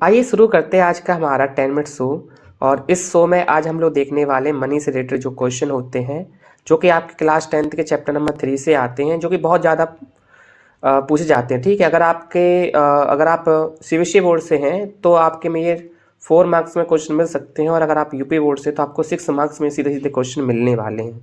आइए शुरू करते हैं आज का हमारा 10 मिनट शो। और इस शो में आज हम लोग देखने वाले मनी से रिलेटेड जो क्वेश्चन होते हैं, जो कि आपके क्लास 10th के चैप्टर नंबर 3 से आते हैं, जो कि बहुत ज़्यादा पूछे जाते हैं। ठीक है, अगर आप सीबीएसई बोर्ड से हैं तो आपके में ये 4 मार्क्स में क्वेश्चन मिल सकते हैं, और अगर आप यूपी बोर्ड से तो आपको 6 मार्क्स में सीधे सीधे क्वेश्चन मिलने वाले हैं।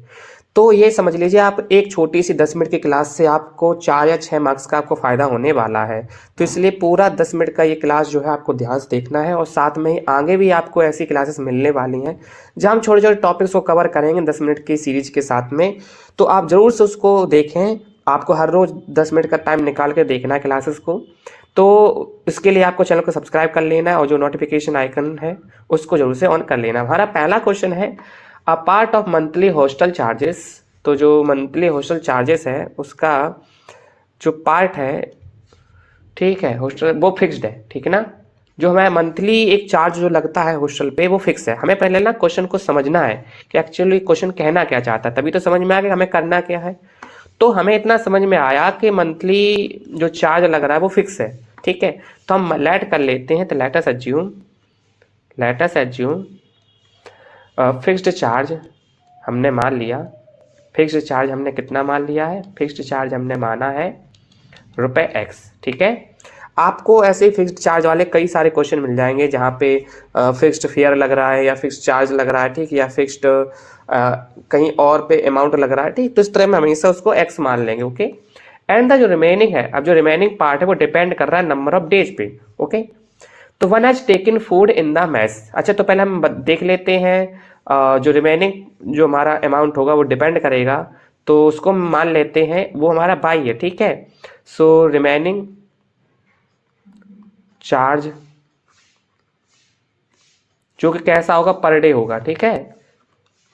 तो ये समझ लीजिए, आप एक छोटी सी 10 मिनट की क्लास से आपको 4 या 6 मार्क्स का आपको फ़ायदा होने वाला है। तो इसलिए पूरा 10 मिनट का ये क्लास जो है आपको ध्यान से देखना है, और साथ में ही आगे भी आपको ऐसी क्लासेस मिलने वाली हैं जहाँ हम छोटे छोटे टॉपिक्स को कवर करेंगे 10 मिनट की सीरीज के साथ में। तो आप ज़रूर से उसको देखें। आपको हर रोज़ 10 मिनट का टाइम निकाल के देखना है क्लासेस को। तो इसके लिए आपको चैनल को सब्सक्राइब कर लेना है, और जो नोटिफिकेशन आइकन है उसको जरूर से ऑन कर लेना। हमारा पहला क्वेश्चन है, a part of monthly hostel charges. तो जो मंथली हॉस्टल चार्जेस है उसका जो पार्ट है, ठीक है, हॉस्टल वो फिक्स्ड है, ठीक है ना। जो हमारा मंथली एक चार्ज जो लगता है हॉस्टल पे वो फिक्स है। हमें पहले ना क्वेश्चन को समझना है कि एक्चुअली क्वेश्चन कहना क्या चाहता है, तभी तो समझ में आ गया हमें करना क्या है। तो हमें इतना समझ में आया कि मंथली जो चार्ज लग रहा है वो फिक्स है, ठीक है। तो हम लेट कर लेते हैं। तो let us assume fixed charge हमने मान लिया। फिक्स्ड चार्ज हमने कितना मान लिया है? फिक्स्ड चार्ज हमने माना है ₹X, ठीक है। आपको ऐसे ही फिक्स्ड चार्ज वाले कई सारे क्वेश्चन मिल जाएंगे जहाँ पे फिक्स्ड फेयर लग रहा है या फिक्स्ड चार्ज लग रहा है, ठीक, या फिक्स्ड कहीं और पे अमाउंट लग रहा है, ठीक। तो इस तरह में हमेशा उसको x मान लेंगे, ओके। एंड द जो रिमेनिंग है, अब जो रिमेनिंग पार्ट है वो डिपेंड कर रहा है नंबर ऑफ डेज पे, ओके। तो one has taken food in the mess. अच्छा, तो पहले हम देख लेते हैं जो रिमेनिंग जो हमारा अमाउंट होगा वो डिपेंड करेगा, तो उसको मान लेते हैं वो हमारा बाई है, ठीक है। सो रिमेनिंग चार्ज जो कि कैसा होगा, पर डे होगा, ठीक है,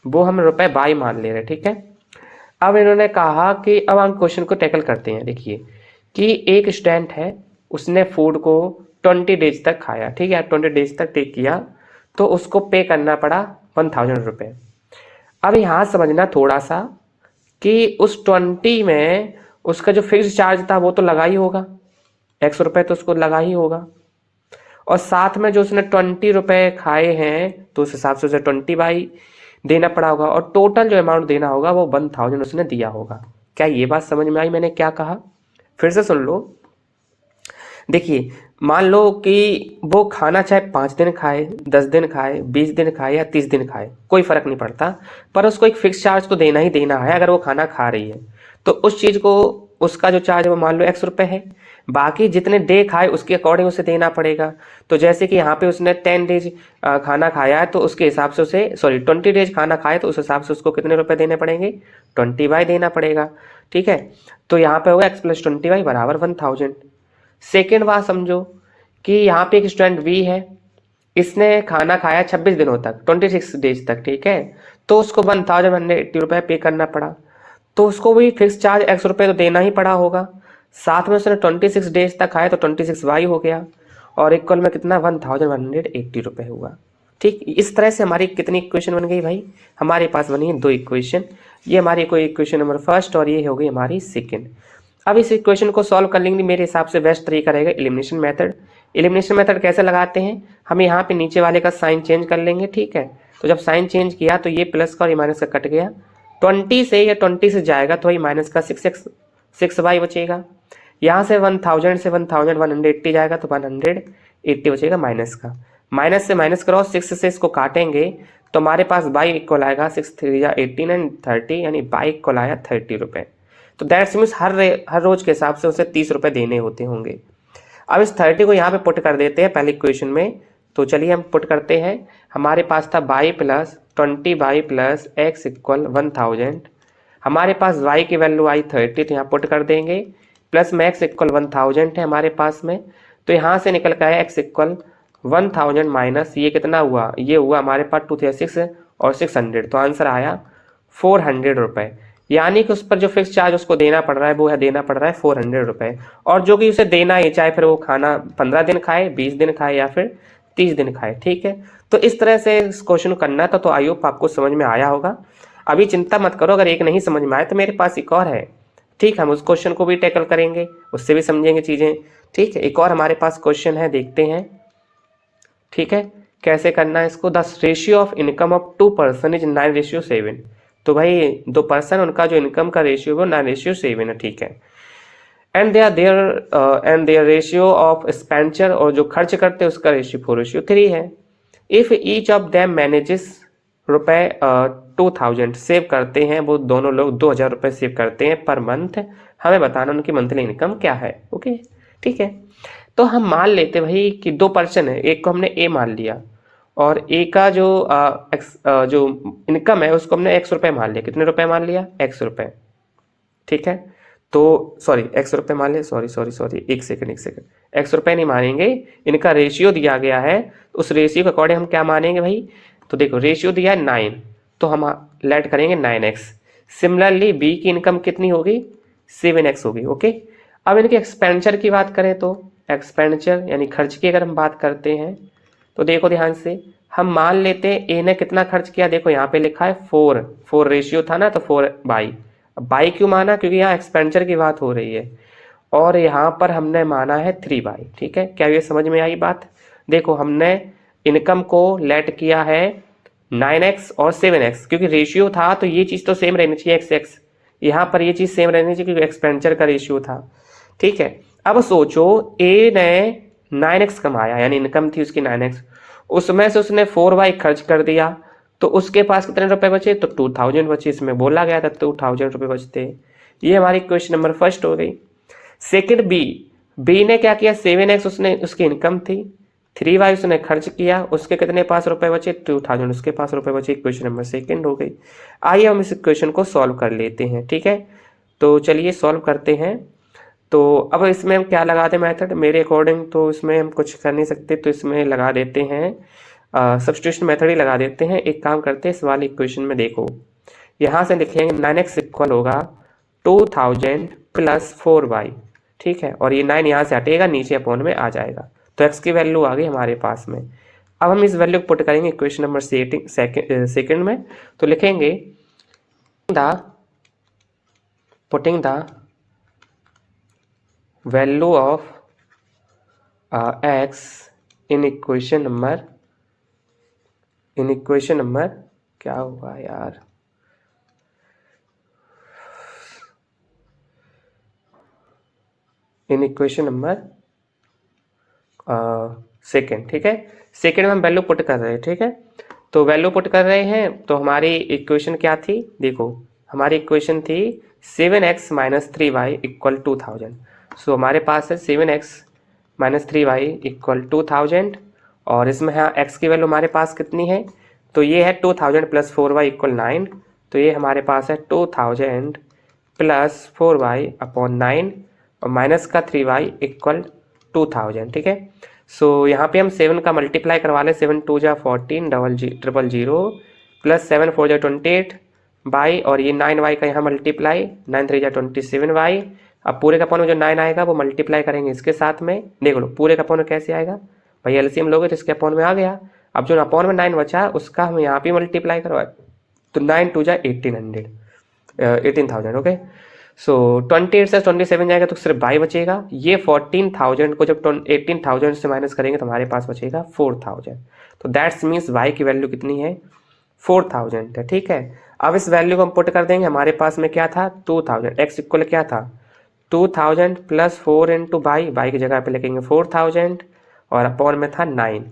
वो हम रुपए बाई मान ले रहे हैं, ठीक है। अब इन्होंने कहा कि अब हम क्वेश्चन को टैकल करते हैं। देखिए कि एक स्टूडेंट है, उसने फूड को 20 डेज तक खाया, ठीक है, 20 डेज तक टेक किया, तो उसको पे करना पड़ा 1000 रुपये। अब यहाँ समझना थोड़ा सा कि उस 20 में उसका जो फिक्स चार्ज था वो तो लगा ही होगा, ₹100 तो उसको लगा ही होगा, और साथ में जो उसने 20 रुपये खाए हैं तो उस हिसाब से उसे 20 बाई देना पड़ा होगा, और टोटल जो अमाउंट देना होगा वो 1000 उसने दिया होगा। क्या ये बात समझ में आई मैंने क्या कहा? फिर से सुन लो। देखिए, मान लो कि वो खाना चाहे 5 दिन खाए, 10 दिन खाए, 20 दिन खाए या 30 दिन खाए, कोई फर्क नहीं पड़ता, पर उसको एक फिक्स चार्ज तो देना ही देना है। अगर वो खाना खा रही है तो उस चीज़ को, उसका जो चार्ज है वो मान लो ₹100 है। बाकी जितने डे खाए उसके अकॉर्डिंग उसे देना पड़ेगा। तो जैसे कि यहाँ पे उसने 10 डेज खाना खाया है तो उसके हिसाब से उसे, सॉरी 20 डेज खाना खाए तो उस हिसाब से उसको कितने रुपए देने पड़ेंगे? 20 बाई देना पड़ेगा, ठीक है। तो यहाँ पे होगा x + 20 बाई बराबर 1000। सेकेंड बात समझो कि यहाँ पे एक स्टूडेंट बी है, इसने खाना खाया 26 दिनों तक, 26 डेज तक, ठीक है। तो उसको 1180 रुपये पे करना पड़ा, तो उसको भी फिक्स चार्ज ₹100 तो देना ही पड़ा होगा। साथ में उसने 26 डेज तक खाया तो 26 बाई हो गया, और इक्वल में कितना 1180 रुपये हुआ, ठीक। इस तरह से हमारी कितनी इक्वेशन बन गई भाई? हमारे पास बनी है 2 इक्वेशन। ये हमारी कोई इक्वेशन नंबर फर्स्ट और ये हो गई हमारी सेकेंड। अब इस इक्वेशन को सॉल्व करने के लिए मेरे हिसाब से बेस्ट तरीका रहेगा एलिमिनेशन मेथड। एलिमिनेशन मेथड कैसे लगाते हैं? हम यहाँ पे नीचे वाले का साइन चेंज कर लेंगे, ठीक है। तो जब साइन चेंज किया तो ये प्लस का और ये माइनस का कट गया, 20 से या 20 से जाएगा तो वही माइनस का 6 बाई बचेगा। यहाँ से 1000 से 1180 जाएगा तो 180 बचेगा माइनस का। माइनस से माइनस करो, 6 से इसको काटेंगे तो हमारे पास बाई इक्वल आएगा 6 3 या 18 एंड 30, यानी बाई इक्वल आया 30 रुपये। तो दैट्स मीन्स हर रोज के हिसाब से उसे 30 रुपये देने होते होंगे। अब इस 30 को यहाँ पे पुट कर देते हैं पहले इक्वेशन में। तो चलिए हम पुट करते हैं। हमारे पास था by plus 20 by plus x equal 1000। हमारे पास y की वैल्यू आई 30, तो यहाँ पुट कर देंगे, प्लस में x इक्वल 1000 है हमारे पास में। तो यहाँ से निकल के आया x इक्वल 1000 माइनस ये कितना हुआ, ये हुआ हमारे पास 2 3 6 और 600, तो आंसर आया 400 रुपये। यानी कि उस पर जो फिक्स चार्ज उसको देना पड़ रहा है वो है देना पड़ रहा है 400 रुपये, और जो कि उसे देना है चाहे फिर वो खाना 15 दिन खाए, 20 दिन खाए या फिर 30 दिन खाए, ठीक है। तो इस तरह से इस क्वेश्चन को करना था। तो आई होप आपको समझ में आया होगा। अभी चिंता मत करो, अगर एक नहीं समझ में आए तो मेरे पास एक और है, ठीक। हम उस क्वेश्चन को भी टैकल करेंगे, उससे भी समझेंगे चीज़ें, ठीक है। एक और हमारे पास क्वेश्चन है, देखते हैं। ठीक है, कैसे करना है इसको, the ratio of income of 2 person is 9:7। तो भाई 2 पर्सन उनका जो इनकम का रेशियो है 9:7 है, ठीक है। And their ratio of expenditure, और जो खर्च करते हैं उसका रेशियो 4:3 है। If each of them manages रुपए 2000 सेव करते हैं, वो दोनों लोग 2000 रुपये सेव करते हैं पर मंथ, हमें बताना उनकी मंथली इनकम क्या है। ओके, ठीक है। तो हम मान लेते भाई कि 2 पर्सन है, एक को हमने ए मान लिया और ए का जो इनकम है उसको हमने x रुपये मान लिया। कितने रुपए मान लिया? x रुपये, ठीक है। तो सॉरी x रुपये मान लिया, सॉरी एक सेकंड x रुपये नहीं मानेंगे, इनका रेशियो दिया गया है, उस रेशियो के अकॉर्डिंग हम क्या मानेंगे भाई। तो देखो रेशियो दिया है 9, तो हम लेट करेंगे 9x। सिमिलरली बी की इनकम कितनी होगी? 7x होगी। ओके, अब इनके एक्सपेंडिचर की बात करें तो एक्सपेंडिचर यानी खर्च की अगर हम बात करते हैं तो देखो ध्यान से, हम मान लेते हैं ए ने कितना खर्च किया। देखो यहाँ पे लिखा है 4 रेशियो था ना, तो 4/। क्यों माना? क्योंकि यहाँ एक्सपेंडिचर की बात हो रही है, और यहाँ पर हमने माना है 3/। ठीक है, क्या ये समझ में आई बात? देखो हमने इनकम को लेट किया है 9x और 7x, क्योंकि रेशियो था तो ये चीज़ तो सेम रहनी चाहिए x। यहाँ पर ये चीज़ सेम रहनी चाहिए क्योंकि एक्सपेंडिचर का रेशियो था। ठीक है, अब सोचो ए ने 9x कमाया, यानी इनकम थी उसकी 9x, उसमें से उसने 4/, खर्च कर दिया, तो उसके पास कितने रुपए बचे? तो 2000 बचे। इसमें बोला गया था 2000 रुपये बचते। ये हमारी क्वेश्चन नंबर फर्स्ट हो गई। सेकंड बी ने क्या किया? 7x उसने उसकी इनकम थी, 3/, उसने खर्च किया, उसके कितने पास रुपए बचे? 2000, उसके पास रुपए बचे। क्वेश्चन नंबर सेकंड हो गई। आइए हम इस क्वेश्चन को सॉल्व कर लेते हैं। ठीक है, तो चलिए सॉल्व करते हैं। तो अब इसमें हम क्या लगाते हैं मेथड? मेरे अकॉर्डिंग तो इसमें हम कुछ कर नहीं सकते, तो इसमें लगा देते हैं सब्स्टिट्यूशन मेथड ही लगा देते हैं। एक काम करते हैं, इस वाले इक्वेशन में देखो, यहाँ से लिखेंगे 9x इक्वल होगा 2000 प्लस 4/। ठीक है, और ये 9 यहाँ से हटेगा, नीचे अपॉन में आ जाएगा, तो x की वैल्यू आ गई हमारे पास में। अब हम इस वैल्यू को पुट करेंगे इक्वेशन नंबर सेकंड में, तो लिखेंगे putting the value of x in equation number क्या हुआ यार, इन इक्वेशन नंबर सेकेंड। ठीक है, सेकेंड में हम वैल्यू पुट कर रहे हैं। ठीक है, तो वैल्यू पुट कर रहे हैं, तो हमारी इक्वेशन क्या थी? देखो हमारी इक्वेशन थी 7x - 3y इक्वल 2000। सो हमारे पास है 7x - 3y इक्वल 2000, और इसमें हाँ x की वैल्यू हमारे पास कितनी है? तो ये है 2000 प्लस 4y इक्वल 9, तो ये हमारे पास है 2000 प्लस 4y अपॉन 9 और माइनस का 3y इक्वल 2000। ठीक है, सो यहाँ पे हम 7 का मल्टीप्लाई करवा लें, 7 2 जा 14 000 प्लस 7 4 जा 28 बाई, और ये 9y का यहाँ मल्टीप्लाई, 9 3 जा 27y। अब पूरे का अपॉन में जो 9 आएगा वो मल्टीप्लाई करेंगे इसके साथ में। देख लो पूरे का अपॉन में कैसे आएगा भाई, एलसीएम लोगे तो इसके अपॉन में आ गया। अब जो अपॉन में 9 बचा उसका हम यहाँ पे मल्टीप्लाई करवाए, तो 9 2 जा 18,000। ओके, सो 28 से 27 जाएगा तो सिर्फ बाई बचेगा। ये 14,000 को जब 18,000 से माइनस करेंगे तो हमारे पास बचेगा 4,000। तो दैट्स मीन्स वाई की वैल्यू कितनी है? 4,000 है। ठीक है, अब इस वैल्यू को हम पुट कर देंगे। हमारे पास में क्या था? 2000। एक्स इक्वल क्या था? 2000 प्लस 4 इंटू बाई की जगह पे लिखेंगे 4000 और अपॉन में था 9।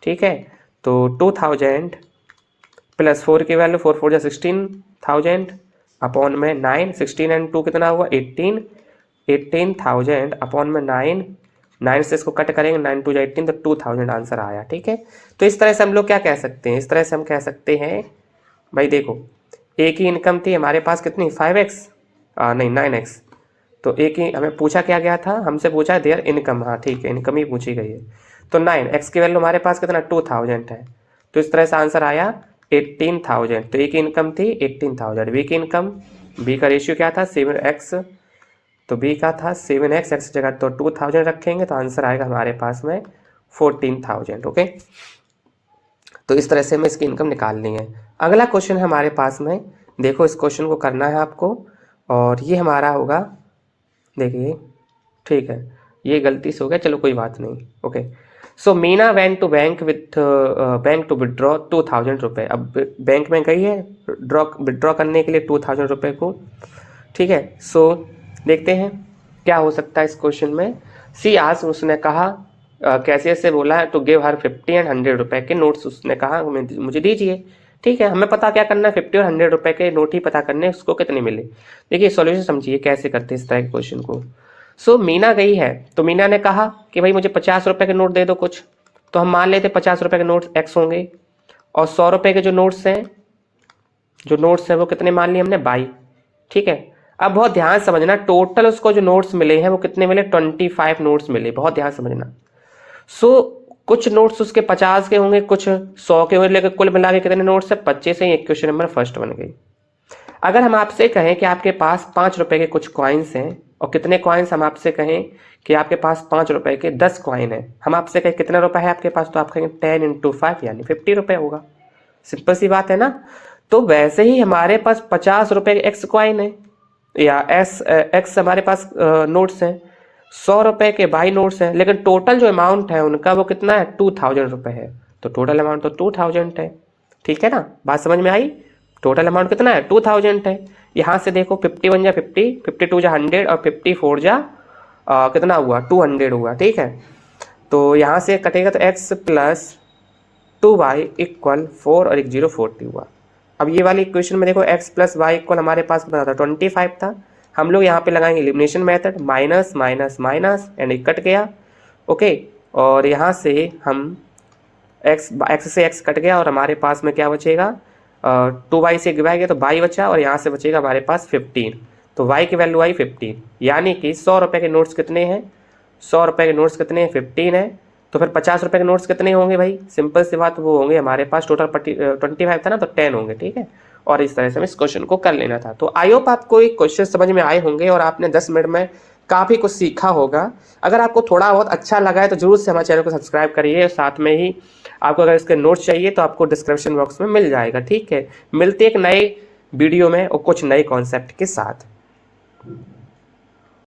ठीक है, तो 2000 प्लस 4 की वैल्यू 4 4 जा 16,000 अपॉन में 9, 16 एंड 2 कितना हुआ? 18,000 अपॉन में 9 से इसको कट करेंगे, 9 2 जा 18, तो 2000 आंसर आया। ठीक है, तो इस तरह से हम लोग क्या कह सकते हैं? इस तरह से हम कह सकते हैं भाई देखो ए की इनकम थी हमारे पास कितनी? 5x नहीं 9x। तो ए की हमें पूछा क्या गया था? हमसे पूछा देयर इनकम। हाँ ठीक है, इनकम ही पूछी गई है। तो 9x की वैल्यू हमारे पास कितना? 2000 है, तो इस तरह से आंसर आया 18,000। तो ए की इनकम थी 18,000। बी की इनकम, बी का रेशियो क्या था? 7x, तो बी का था 7x, एक्स जगह तो 2000 रखेंगे तो आंसर आएगा हमारे पास में 14,000। ओके, तो इस तरह से हमें इसकी इनकम निकालनी है। अगला क्वेश्चन है हमारे पास में, देखो इस क्वेश्चन को करना है आपको, और ये हमारा होगा, देखिए ठीक है ये गलती से हो गया, चलो कोई बात नहीं। Okay, so Meena went to bank to withdraw 2000 रुपये। अब बैंक में गई है विड्रॉ करने के लिए 2000 रुपये को, ठीक है। सो देखते हैं क्या हो सकता है इस क्वेश्चन में। सी आज उसने कहा कैशियर से बोला है टू गिव हर 50 एंड 100 रुपये के नोट्स, उसने कहा मुझे दीजिए, ठीक है। हमें पता क्या करना है, 50 और 100 रुपये के नोट ही पता करने, उसको कितने मिले। देखिए सॉल्यूशन समझिए कैसे करते हैं इस तरह के क्वेश्चन को। सो मीना गई है तो मीना ने कहा कि भाई मुझे 50 रुपये के नोट दे दो कुछ, तो हम मान लेते 50 रुपये के नोट्स एक्स होंगे, और 100 रुपये के जो नोट्स हैं वो कितने मान लिए हमने, 22, ठीक है। अब बहुत ध्यान समझना, टोटल उसको जो नोट्स मिले हैं वो कितने मिले, 25 नोट्स मिले, बहुत ध्यान समझना। सो कुछ नोट्स उसके 50 के होंगे, कुछ 100 के होंगे, लेकिन कुल मिला के कितने नोट्स है, 25 से। एक क्वेश्चन नंबर फर्स्ट बन गई। अगर हम आपसे कहें कि आपके पास 5 रुपए के कुछ कॉइन्स हैं, और कितने कॉइन्स, हम आपसे कहें कि आपके पास 5 रुपए के 10 कॉइन है, हम आपसे कहें कितना रुपए है आपके पास, तो आप कहेंगे 10 × 5 यानी 50 रुपए होगा। सिंपल सी बात है ना। तो वैसे ही हमारे पास 50 रुपए के एक्स कॉइन है, या एक्स हमारे पास नोट्स हैं, 100 रुपए के 22 नोट्स हैं, लेकिन टोटल जो अमाउंट है उनका वो कितना है, 2000 रुपए है। तो टोटल अमाउंट तो 2000 है, ठीक है ना। बात समझ में आई। टोटल अमाउंट कितना है, 2000 है। यहाँ से देखो 51 जा 50, 52 जा 100, और 54 जा कितना हुआ, 200 हुआ, ठीक है। तो यहाँ से कटेगा तो x + 2y = 4 और 1 0 40 हुआ। अब ये वाली इक्वेशन में देखो x + y = हमारे पास बता था 25 था। हम लोग यहाँ पे लगाएंगे elimination method, minus minus minus and एक कट गया, ओके। और यहाँ से हम x से x कट गया और हमारे पास में क्या बचेगा, 2y से डिवाइड किया तो y बचा, और यहाँ से बचेगा हमारे पास 15। तो y की वैल्यू आई 15, यानी कि 100 रुपये के नोट्स कितने हैं, 100 रुपये के नोट्स कितने हैं, 15 है। तो फिर 50 रुपये के नोट्स कितने होंगे भाई, सिंपल सी बात, वो होंगे हमारे पास टोटल 25 था ना, तो 10 होंगे, ठीक है। और इस तरह से हमें इस क्वेश्चन को कर लेना था। तो आई होप आपको ये क्वेश्चन समझ में आए होंगे और आपने 10 मिनट में काफ़ी कुछ सीखा होगा। अगर आपको थोड़ा बहुत अच्छा लगा है तो जरूर से हमारे चैनल को सब्सक्राइब करिए, साथ में ही आपको अगर इसके नोट्स चाहिए तो आपको डिस्क्रिप्शन बॉक्स में मिल जाएगा, ठीक है। मिलते एक नए वीडियो में और कुछ नए कॉन्सेप्ट के साथ।